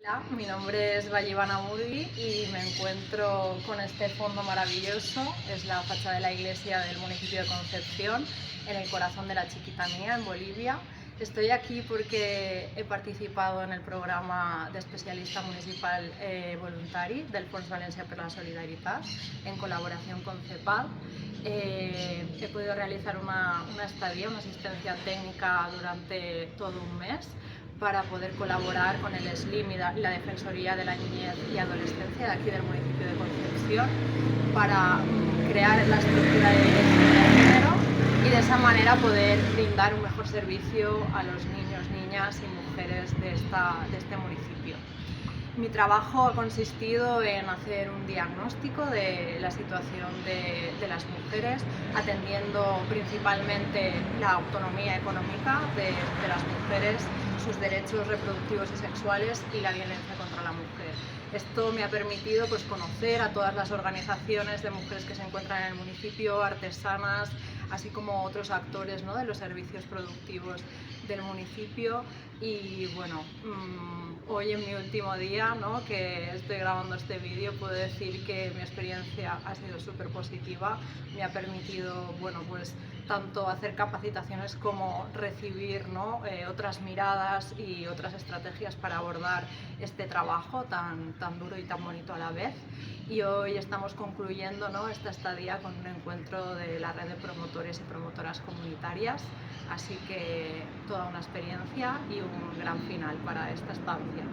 Hola, mi nombre es Vallivana Murgui y me encuentro con este fondo maravilloso. Es la fachada de la iglesia del municipio de Concepción, en el corazón de la Chiquitanía, en Bolivia. Estoy aquí porque he participado en el programa de especialista municipal voluntari del Fons Valencià per la Solidaritat, en colaboración con CEPAD. He podido realizar una estadía, una asistencia técnica durante todo un mes para poder colaborar con el SLIM y la Defensoría de la Niñez y Adolescencia de aquí del municipio de Concepción para crear la estructura de dirección de género y de esa manera poder brindar un mejor servicio a los niños, niñas y mujeres de este municipio. Mi trabajo ha consistido en hacer un diagnóstico de la situación de las mujeres, atendiendo principalmente la autonomía económica de las mujeres, sus derechos reproductivos y sexuales y la violencia contra la mujer. Esto me ha permitido conocer a todas las organizaciones de mujeres que se encuentran en el municipio, artesanas, así como otros actores, ¿no?, de los servicios productivos del municipio. Y bueno, hoy en mi último día, ¿no?, que estoy grabando este vídeo, puedo decir que mi experiencia ha sido súper positiva. Me ha permitido, pues tanto hacer capacitaciones como recibir, ¿no?, otras miradas y otras estrategias para abordar este trabajo tan duro y tan bonito a la vez. Y hoy estamos concluyendo, ¿no?, esta estadía con un encuentro de la red de promotores y promotoras comunitarias, así que toda una experiencia y un gran final para esta estancia.